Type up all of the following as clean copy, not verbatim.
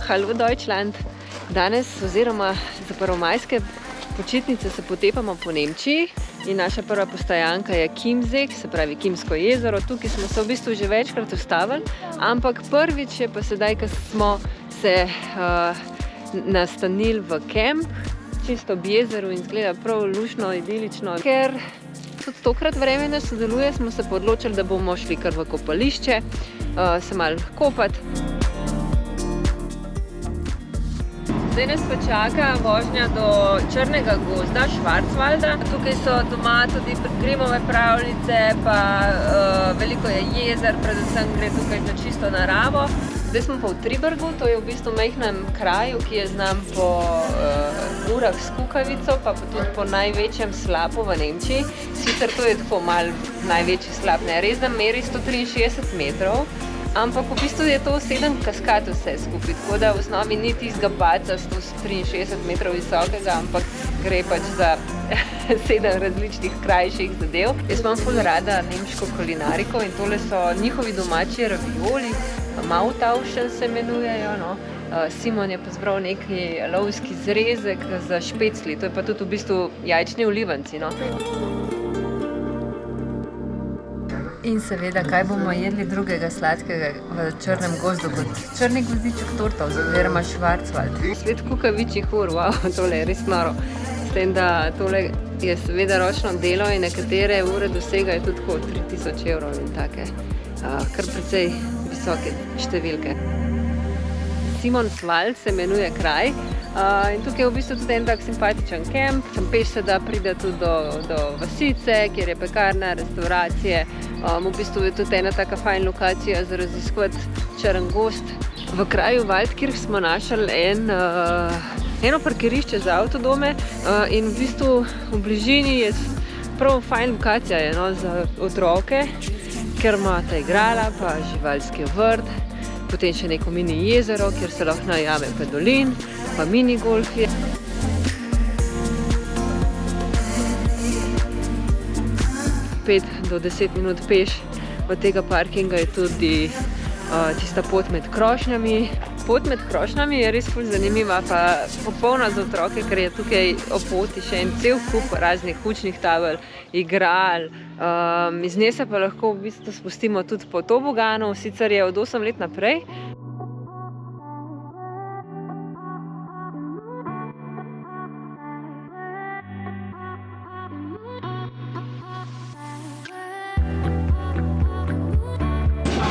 Hallo Deutschland! Danes oziroma za prvomajske počitnice se potepamo po Nemčiji in naša prva postajanka je Chiemsee, se pravi Kimsko jezero. Tukaj smo se v bistvu že večkrat ustavili, ampak prvič je pa sedaj, ko smo se nastanili v kamp, čisto ob jezeru in izgleda prav luštno, idilično. Ker tudi tokrat vreme ne sodeluje, smo se odločili, da bomo šli kar v kopališče, se malo kopati. Zdaj nas pa čaka vožnja do Črnega gozda, Schwarzwalda. Tukaj so doma tudi Grimove pravljice, pa veliko je jezer, predvsem gre tukaj za čisto naravo. Zdaj smo pa v Tribergu, to je v bistvu majhnem kraju, ki je znan po urah s kukavico, pa tudi po največjem slapu v Nemčiji. Sicer to je tako malo največji slap, ne res, da meri 163 metrov, ampak v bistvu je to 7 kaskad vse skupaj, tako da v osnovi ni tistega baca 163 metrov visokega, ampak gre pač za 7 različnih krajših zadev. Jaz imam ful rada nemško kulinariko in tole so njihovi domači ravioli, Mautauschen se imenujejo, no. Simon je pa zbral neki lovski zrezek za špecli, to je pa tudi v bistvu jajčni olivanci, no. In seveda, kaj bomo jedli drugega sladkega v Črnem gozdu kot črni gozdiček torta oziroma Schwarzwald. Svet kukavičjih ur, wow, tole je res noro. S tem, da tole je seveda ročno delo in nekatere ure dosegajo tudi tako 3000 evrov in take kar precej visoke številke. Simonswald se imenuje kraj in tukaj je v bistvu tudi en tak simpatičen kamp. Peš se da pride tudi do vasice, kjer je pekarna, restauracije. V bistvu je tudi ena taka fajn lokacija za raziskovati Črn gozd. V kraju Waldkirch smo našli eno parkirišče za avtodome in v bistvu v bližini je prav fajn lokacija za otroke, ker imate igrala, pa živalski vrt, potem še neko mini jezero, kjer se lahko najame pedolin, pa mini golf je. Pet do 10 minut peš od tega parkinga je tudi tista pot med krošnjami. Pot med krošnjami je res ful zanimiva, pa popolna za otroke, ker je tukaj ob poti še en cel kup raznih učnih tabel, igral. Iz nje se pa lahko v bistvu spustimo tudi po toboganu, sicer je od 8 let naprej.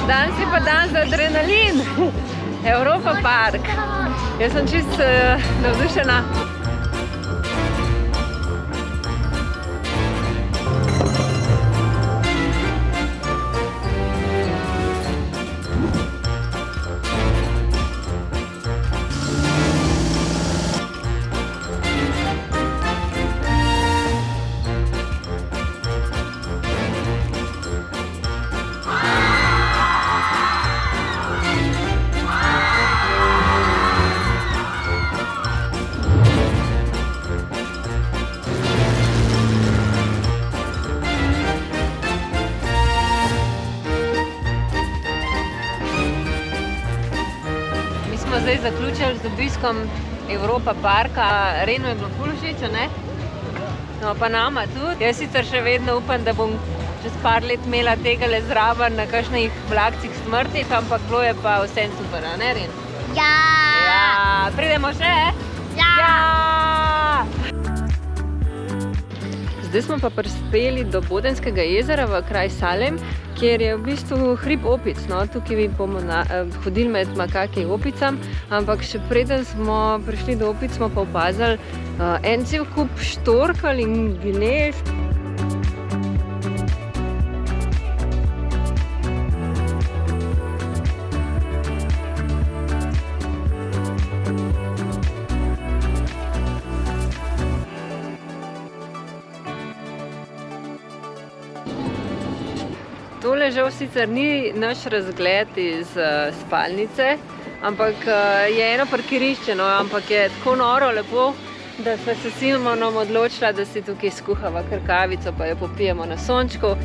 Danes je pa dan za adrenalin, Europa Park. Jaz sem čisto navdušena. Zdaj zaključili z obiskom Europa Parka. Renu je bilo ful všeč, ne? No, pa nama tudi. Jaz sicer še vedno upam, da bom čez par let imela tegale zraven na kakšnih vlakcih smrti, ampak bilo je pa vsem super, ne, Ren? Ja! Ja! Pridemo še? Ja! Zdaj smo pa prispeli do Bodenskega jezera v kraj Salem, kjer je v bistvu hrib opic. No, tukaj bomo hodili med makaki in opicam, ampak še preden smo prišli do opic, smo pa opazili en cel kup štorkelj in gnezd. Tole žal sicer ni naš razgled iz spalnice, ampak je eno parkirišče, no, ampak je tako noro lepo, da sva se s Simonom odločila, da si tukaj skuhava kar kavico, pa jo popijemo na sončku.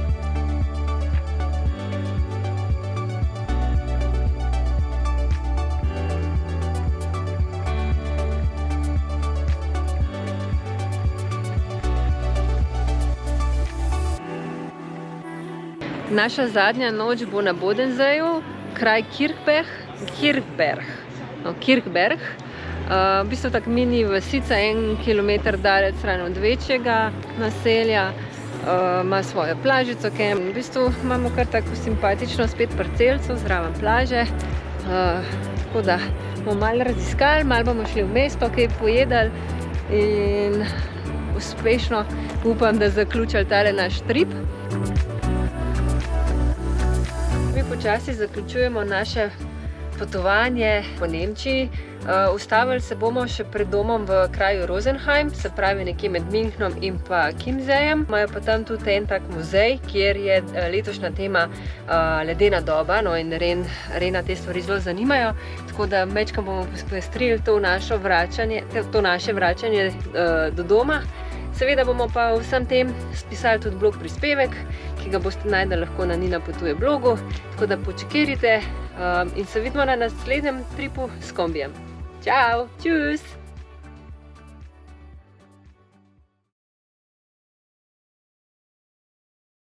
Naša zadnja noč bo na Bodenseju, kraj Kirchberg. V bistvu tak mini vasica, 1 kilometer daleč stran od večjega naselja. Ima svojo plažico, v bistvu imamo kar tako simpatično spet parcelco zraven plaže. Tako da bomo malo raziskali, malo bomo šli v mesto, kaj pojedali in uspešno upam, da zaključili tale naš trip. Mi počasi zaključujemo naše potovanje po Nemčiji. Ustavili se bomo še pred domom v kraju Rosenheim, se pravi nekje med Münchnom in pa Chiemseejem. Imajo pa tam tudi en tak muzej, kjer je letošnja tema ledena doba, no in Rena te stvari zelo zanimajo, tako da mečkam bomo popestrili to naše vračanje do doma. Seveda bomo pa vsem tem spisali tudi blog prispevek, ki ga boste najdeli lahko na Nina potuje blogu, tako da počekirite in se vidimo na naslednjem tripu s kombijem. Ciao, tschüss!